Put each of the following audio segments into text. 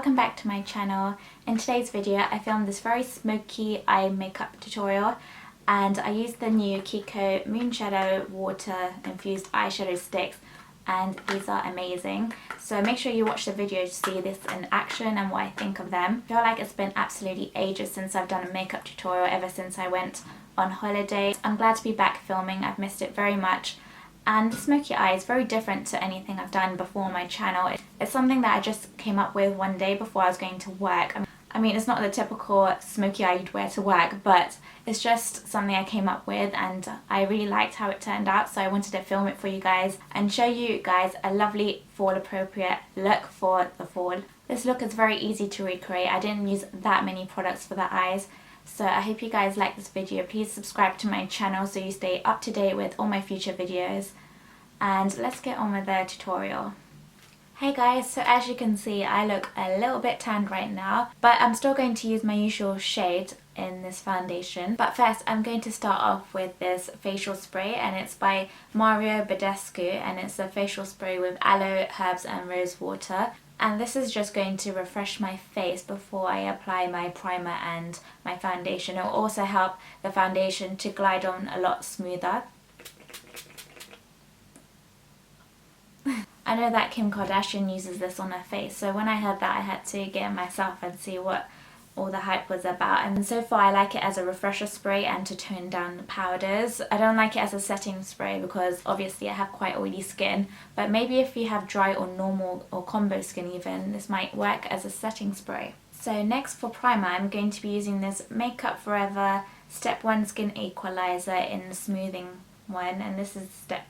welcome back to my channel. In today's video I filmed this very smoky eye makeup tutorial and I used the new Kiko Moonshadow Water Infused Eyeshadow Sticks and these are amazing. So make sure you watch the video to see this in action and what I think of them. I feel like it's been absolutely ages since I've done a makeup tutorial ever since I went on holiday. I'm glad to be back filming, I've missed it very much. And the smoky eye is very different to anything I've done before on my channel. It's something that I just came up with one day before I was going to work. I mean, it's not the typical smoky eye you'd wear to work, but it's just something I came up with and I really liked how it turned out, so I wanted to film it for you guys and show you guys a lovely fall appropriate look for the fall. This look is very easy to recreate. I didn't use that many products for the eyes. So I hope you guys like this video. Please subscribe to my channel so you stay up to date with all my future videos. And let's get on with the tutorial. Hey guys, so as you can see I look a little bit tanned right now, but I'm still going to use my usual shade in this foundation. But first I'm going to start off with this facial spray and it's by Badescu and it's a facial spray with aloe, herbs and rose water. And this is just going to refresh my face before I apply my primer and my foundation. It will also help the foundation to glide on a lot smoother. I know that Kim Kardashian uses this on her face, so when I heard that I had to get it myself and see what all the hype was about. And so far I like it as a refresher spray and to tone down the powders. I don't like it as a setting spray because obviously I have quite oily skin, but maybe if you have dry or normal or combo skin even, this might work as a setting spray. So next for primer I'm going to be using this Makeup Forever Step 1 Skin Equalizer in the smoothing one, and this is step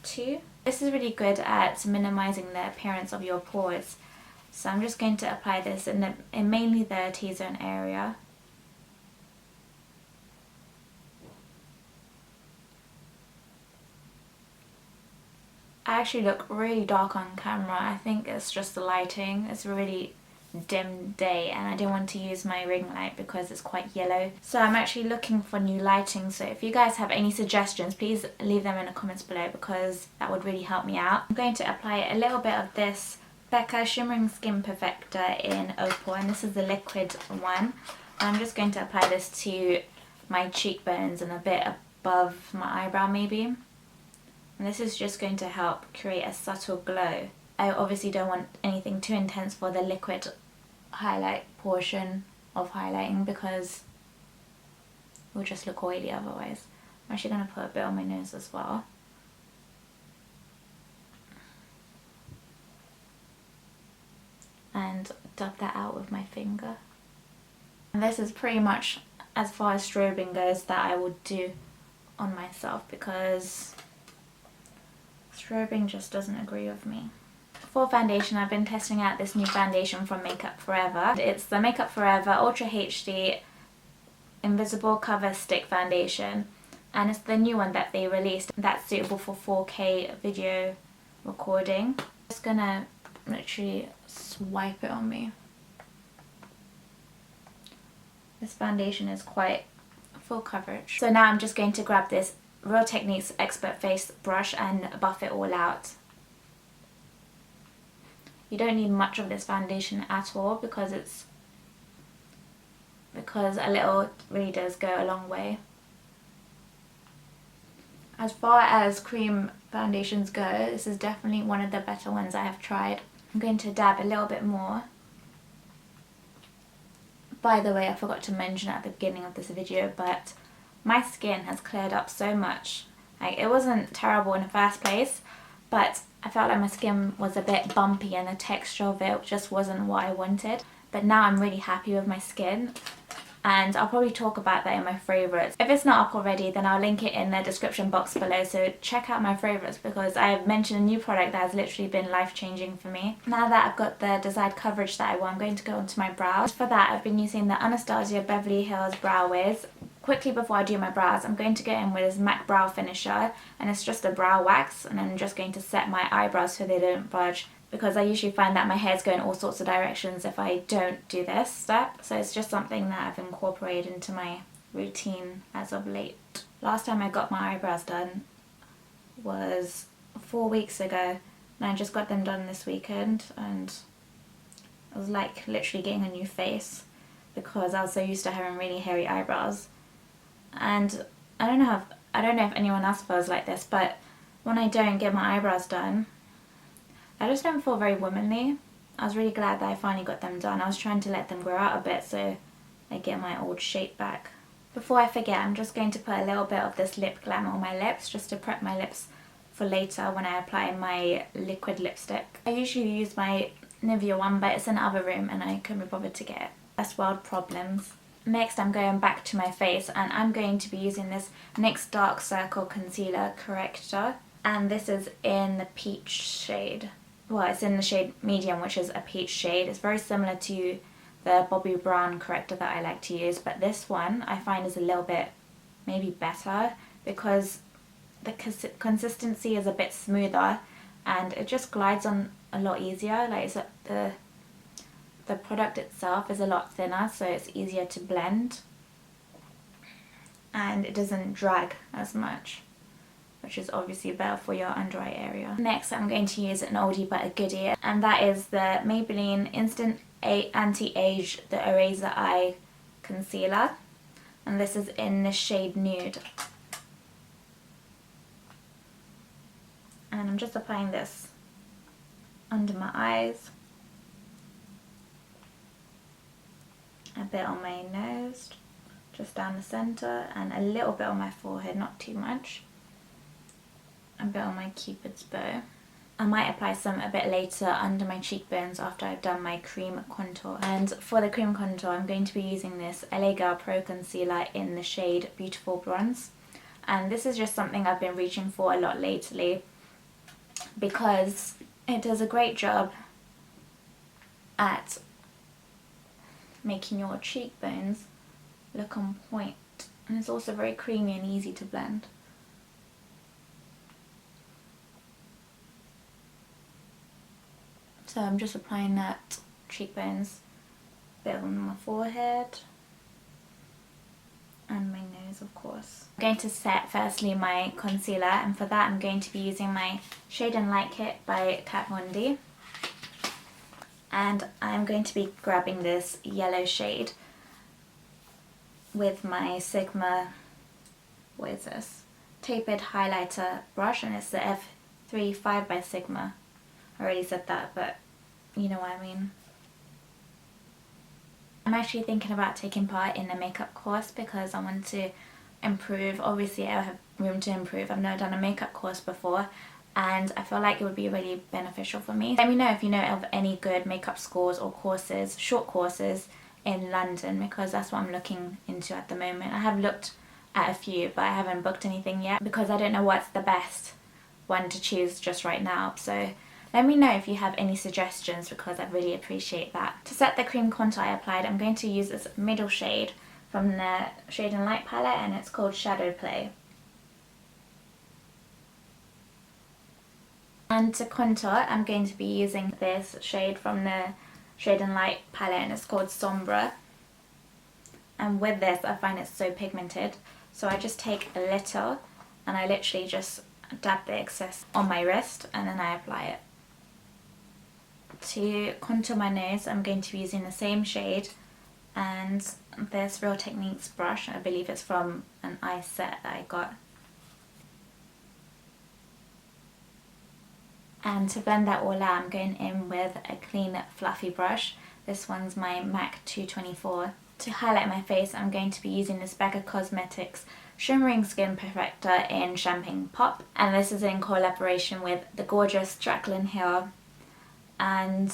2. This is really good at minimizing the appearance of your pores. So I'm just going to apply this in mainly the T-zone area. I actually look really dark on camera. I think it's just the lighting. It's a really dim day and I didn't want to use my ring light because it's quite yellow. So I'm actually looking for new lighting, so if you guys have any suggestions please leave them in the comments below because that would really help me out. I'm going to apply a little bit of this Becca Shimmering Skin Perfector in Opal, and this is the liquid one. I'm just going to apply this to my cheekbones and a bit above my eyebrow maybe. And this is just going to help create a subtle glow. I obviously don't want anything too intense for the liquid highlight portion of highlighting because it will just look oily otherwise. I'm actually going to put a bit on my nose as well. And dab that out with my finger. And this is pretty much as far as strobing goes that I would do on myself because strobing just doesn't agree with me. For foundation I've been testing out this new foundation from Makeup Forever. It's the Makeup Forever Ultra HD Invisible Cover Stick Foundation and it's the new one that they released that's suitable for 4K video recording. I'm just gonna literally swipe it on me. This foundation is quite full coverage. So now I'm just going to grab this Real Techniques Expert Face brush and buff it all out. You don't need much of this foundation at all because a little really does go a long way. As far as cream foundations go, this is definitely one of the better ones I have tried. I'm going to dab a little bit more. By the way, I forgot to mention at the beginning of this video, but my skin has cleared up so much. Like, it wasn't terrible in the first place, but I felt like my skin was a bit bumpy and the texture of it just wasn't what I wanted. But now I'm really happy with my skin. And I'll probably talk about that in my favourites. If it's not up already then I'll link it in the description box below, so check out my favourites because I have mentioned a new product that has literally been life changing for me. Now that I've got the desired coverage that I want, I'm going to go onto my brows. For that I've been using the Anastasia Beverly Hills Brow Wiz. Quickly before I do my brows I'm going to go in with this MAC Brow Finisher and it's just a brow wax and I'm just going to set my eyebrows so they don't budge, because I usually find that my hair's going all sorts of directions if I don't do this step. So it's just something that I've incorporated into my routine as of late. Last time I got my eyebrows done was 4 weeks ago and I just got them done this weekend and It was like literally getting a new face because I was so used to having really hairy eyebrows. And I don't know if anyone else feels like this, but when I don't get my eyebrows done, I just don't feel very womanly. I was really glad that I finally got them done. I was trying to let them grow out a bit so I get my old shape back. Before I forget, I'm just going to put a little bit of this lip glam on my lips just to prep my lips for later when I apply my liquid lipstick. I usually use my Nivea one, but it's in the other room and I couldn't be bothered to get it. That's world problems. Next, I'm going back to my face and I'm going to be using this NYX Dark Circle Concealer Corrector. And this is in the peach shade. Well, it's in the shade medium, which is a peach shade. It's very similar to the Bobbi Brown corrector that I like to use, but this one I find is a little bit maybe better because the consistency is a bit smoother and it just glides on a lot easier. Like the product itself is a lot thinner, so it's easier to blend and it doesn't drag as much, which is obviously better for your under eye area. Next, I'm going to use an oldie but a goodie, and that is the Maybelline Instant Anti-Age the Eraser Eye Concealer, and this is in the shade Nude. And I'm just applying this under my eyes, a bit on my nose, just down the centre, and a little bit on my forehead, not too much. A bit on my cupid's bow. I might apply some a bit later under my cheekbones after I've done my cream contour. And for the cream contour, I'm going to be using this LA Girl Pro Concealer in the shade Beautiful Bronze. And this is just something I've been reaching for a lot lately because it does a great job at making your cheekbones look on point. And it's also very creamy and easy to blend. So I'm just applying that cheekbones, a bit on my forehead and my nose, of course. I'm going to set firstly my concealer, and for that I'm going to be using my Shade and Light Kit by Kat Von D. And I'm going to be grabbing this yellow shade with my Sigma, what is this? Tapered highlighter brush, and it's the F3 5 by Sigma. I already said that, but you know what I mean. I'm actually thinking about taking part in a makeup course because I want to improve. Obviously I have room to improve. I've never done a makeup course before and I feel like it would be really beneficial for me. Let me know if you know of any good makeup schools or courses, short courses in London, because that's what I'm looking into at the moment. I have looked at a few but I haven't booked anything yet because I don't know what's the best one to choose just right now. So let me know if you have any suggestions because I'd really appreciate that. To set the cream contour I applied, I'm going to use this middle shade from the Shade and Light palette and it's called Shadow Play. And to contour, I'm going to be using this shade from the Shade and Light palette and it's called Sombra. And with this, I find it so pigmented. So I just take a little and I literally just dab the excess on my wrist and then I apply it. To contour my nose, I'm going to be using the same shade and this Real Techniques brush. I believe it's from an eye set that I got. And to blend that all out, I'm going in with a clean fluffy brush. This one's my MAC 224. To highlight my face, I'm going to be using this Becca Cosmetics Shimmering Skin Perfector in Champagne Pop. And this is in collaboration with the gorgeous Jaclyn Hill. And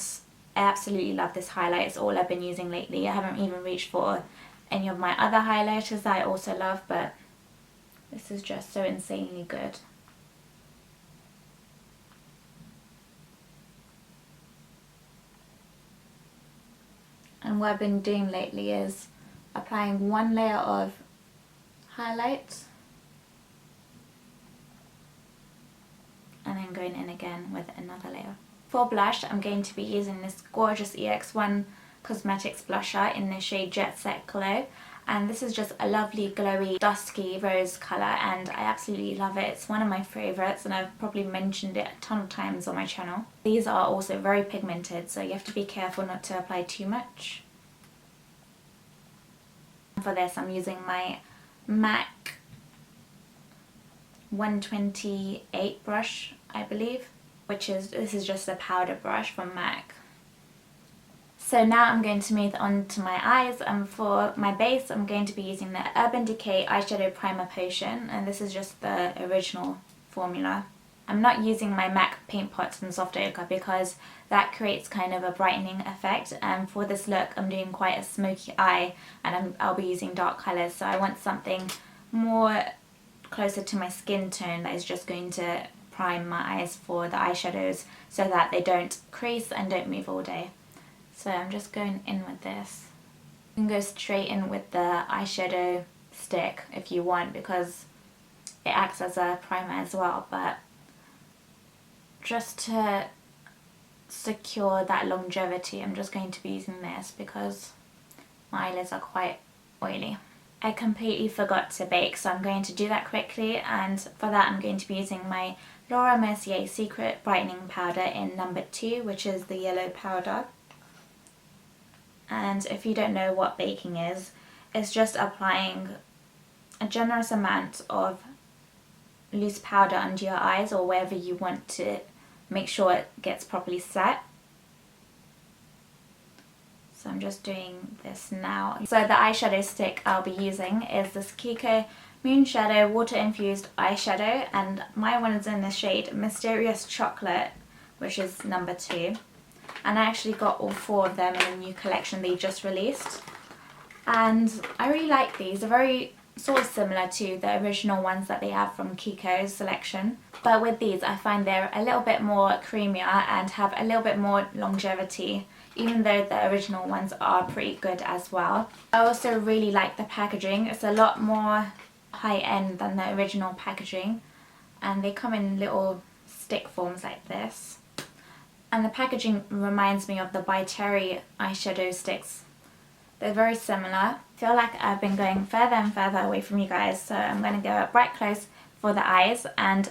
I absolutely love this highlight. It's all I've been using lately. I haven't even reached for any of my other highlighters that I also love, but this is just so insanely good. And what I've been doing lately is applying one layer of highlight and then going in again with another layer. For blush, I'm going to be using this gorgeous EX1 Cosmetics blusher in the shade Jet Set Glow. and this is just a lovely glowy dusky rose colour, and I absolutely love it. It's one of my favourites and I've probably mentioned it a ton of times on my channel. These are also very pigmented, so you have to be careful not to apply too much. For this I'm using my MAC 128 brush, I believe, this is just a powder brush from MAC. So now I'm going to move on to my eyes, and for my base I'm going to be using the Urban Decay Eyeshadow Primer Potion, and this is just the original formula. I'm not using my MAC Paint Pots and Soft Ochre because that creates kind of a brightening effect, and for this look I'm doing quite a smoky eye, and I'll be using dark colours, so I want something more closer to my skin tone that is just going to prime my eyes for the eyeshadows so that they don't crease and don't move all day. So I'm just going in with this. You can go straight in with the eyeshadow stick if you want because it acts as a primer as well, but just to secure that longevity I'm just going to be using this because my eyelids are quite oily. I completely forgot to bake, so I'm going to do that quickly, and for that I'm going to be using my Laura Mercier Secret Brightening Powder in number 2, which is the yellow powder. And if you don't know what baking is, it's just applying a generous amount of loose powder under your eyes or wherever you want to make sure it gets properly set. So I'm just doing this now. So the eyeshadow stick I'll be using is this Kiko Moonshadow Water Infused Eyeshadow, and my one is in the shade Mysterious Chocolate, which is number 2. And I actually got all 4 of them in a new collection they just released. And I really like these. They're very sort of similar to the original ones that they have from Kiko's selection. But with these I find they're a little bit more creamier and have a little bit more longevity, even though the original ones are pretty good as well. I also really like the packaging. It's a lot more high-end than the original packaging, and they come in little stick forms like this. And the packaging reminds me of the By Terry eyeshadow sticks. They're very similar. I feel like I've been going further and further away from you guys, so I'm going to go up right close for the eyes. And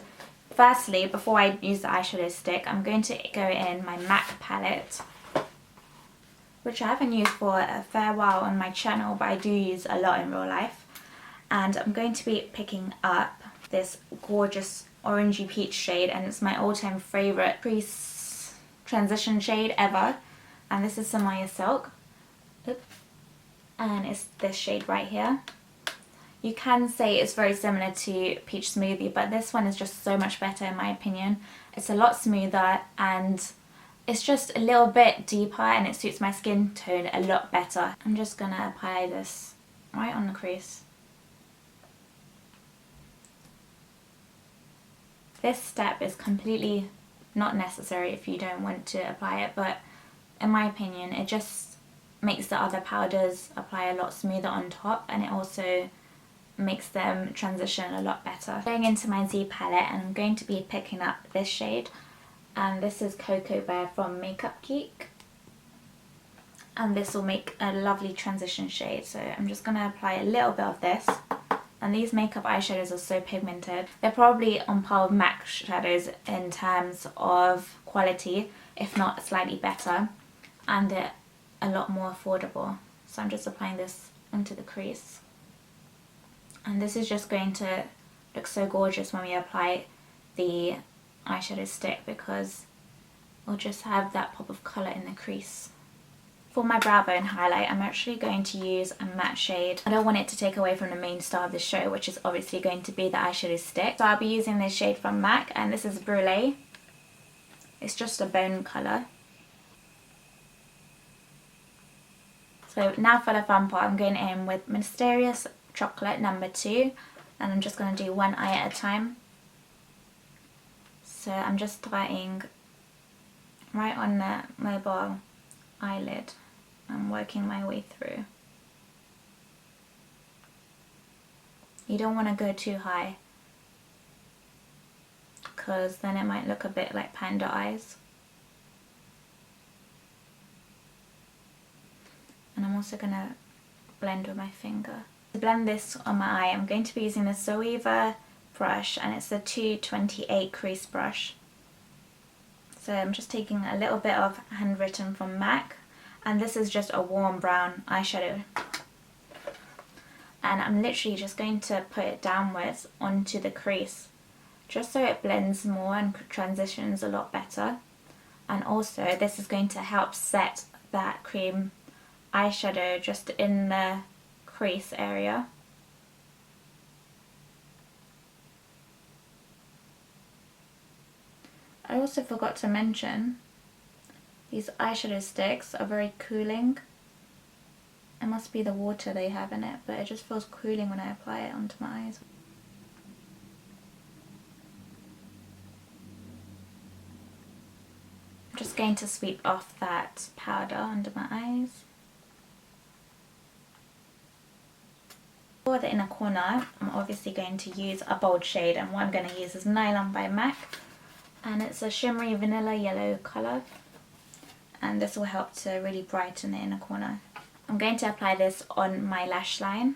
firstly, before I use the eyeshadow stick, I'm going to go in my MAC palette, which I haven't used for a fair while on my channel, but I do use a lot in real life. And I'm going to be picking up this gorgeous orangey peach shade, and it's my all-time favourite crease transition shade ever, and this is Samaya Silk. Oops. And it's this shade right here. You can say it's very similar to Peach Smoothie, but this one is just so much better in my opinion. It's a lot smoother and it's just a little bit deeper and it suits my skin tone a lot better. I'm just gonna apply this right on the crease. This step is completely not necessary if you don't want to apply it, but in my opinion it just makes the other powders apply a lot smoother on top, and it also makes them transition a lot better. Going into my Z palette, and I'm going to be picking up this shade, and this is Cocoa Bear from Makeup Geek, and this will make a lovely transition shade. So I'm just going to apply a little bit of this. And these makeup eyeshadows are so pigmented. They're probably on par with MAC shadows in terms of quality, if not slightly better. And they're a lot more affordable. So I'm just applying this into the crease. And this is just going to look so gorgeous when we apply the eyeshadow stick, because we'll just have that pop of colour in the crease. For my brow bone highlight, I'm actually going to use a matte shade. I don't want it to take away from the main star of the show, which is obviously going to be the eyeshadow stick. So I'll be using this shade from MAC, and this is Brulee. It's just a bone colour. So now for the fun part, I'm going in with Mysterious Chocolate number 2, and I'm just going to do one eye at a time. So I'm just starting right on the mobile eyelid. I'm working my way through. You don't want to go too high, because then it might look a bit like panda eyes. And I'm also going to blend with my finger. To blend this on my eye, I'm going to be using the Zoeva brush, and it's the 228 crease brush. So I'm just taking a little bit of Handwritten from MAC, and this is just a warm brown eyeshadow. And I'm literally just going to put it downwards onto the crease, just so it blends more and transitions a lot better. And also this is going to help set that cream eyeshadow just in the crease area. I also forgot to mention, these eyeshadow sticks are very cooling. It must be the water they have in it, but it just feels cooling when I apply it onto my eyes. I'm just going to sweep off that powder under my eyes. For the inner corner, I'm obviously going to use a bold shade, and what I'm going to use is Nylon by MAC, and it's a shimmery vanilla yellow colour, and this will help to really brighten the inner corner. I'm going to apply this on my lash line.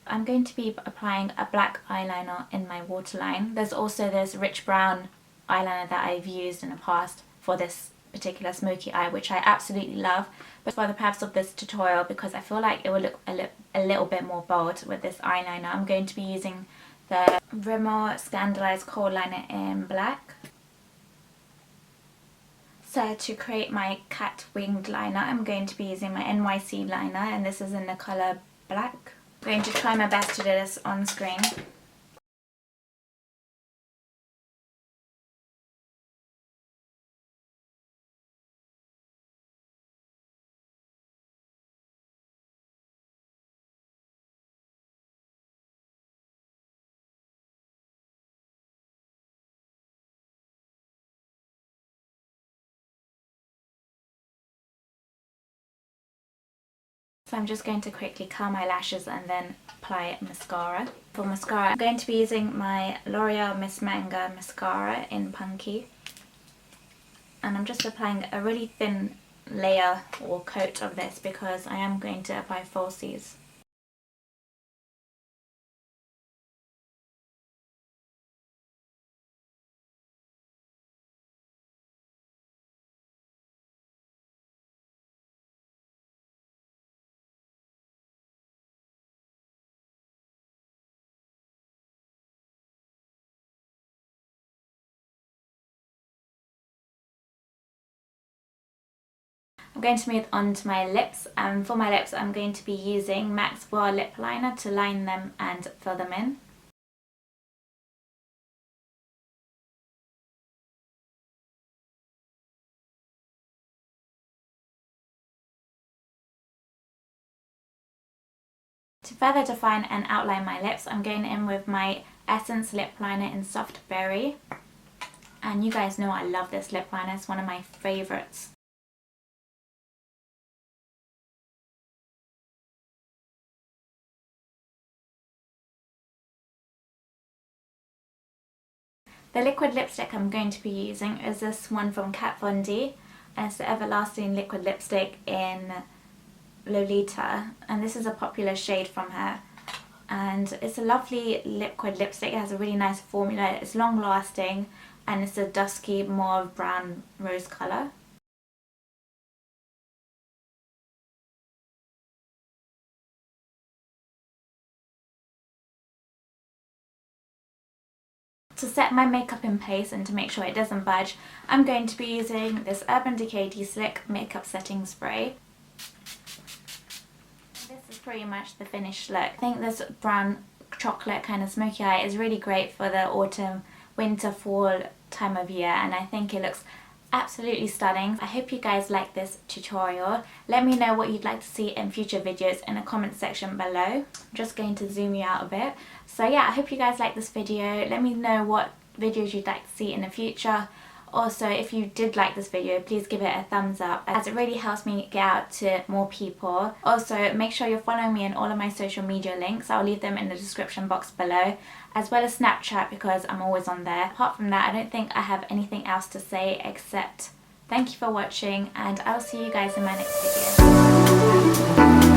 I'm going to be applying a black eyeliner in my waterline. There's also this rich brown eyeliner that I've used in the past for this particular smoky eye, which I absolutely love, but for the purpose of this tutorial, because I feel like it will look a little bit more bold with this eyeliner, I'm going to be using the Rimmel Scandalized Kohl Liner in black. So to create my cat winged liner, I'm going to be using my NYC liner, and this is in the colour black. I'm going to try my best to do this on screen. So I'm just going to quickly curl my lashes and then apply mascara. For mascara, I'm going to be using my L'Oreal Miss Manga mascara in Punky. And I'm just applying a really thin layer or coat of this because I am going to apply falsies. I'm going to move on to my lips, and for my lips I'm going to be using MAC's Boa Lip Liner to line them and fill them in. To further define and outline my lips, I'm going in with my Essence Lip Liner in Soft Berry. And you guys know I love this lip liner, it's one of my favourites. The liquid lipstick I'm going to be using is this one from Kat Von D, and it's the Everlasting Liquid Lipstick in Lolita, and this is a popular shade from her, and it's a lovely liquid lipstick. It has a really nice formula, it's long lasting, and it's a dusky mauve brown rose colour. To set my makeup in place and to make sure it doesn't budge, I'm going to be using this Urban Decay De-Slick Makeup Setting Spray. This is pretty much the finished look. I think this brown chocolate kind of smoky eye is really great for the autumn, winter, fall time of year, and I think it looks absolutely stunning. I hope you guys like this tutorial. Let me know what you'd like to see in future videos in the comment section below. I'm just going to zoom you out a bit. So yeah, I hope you guys like this video. Let me know what videos you'd like to see in the future. Also, if you did like this video, please give it a thumbs up as it really helps me get out to more people. Also, make sure you're following me on all of my social media links. I'll leave them in the description box below, as well as Snapchat because I'm always on there. Apart from that, I don't think I have anything else to say except thank you for watching, and I'll see you guys in my next video. Bye.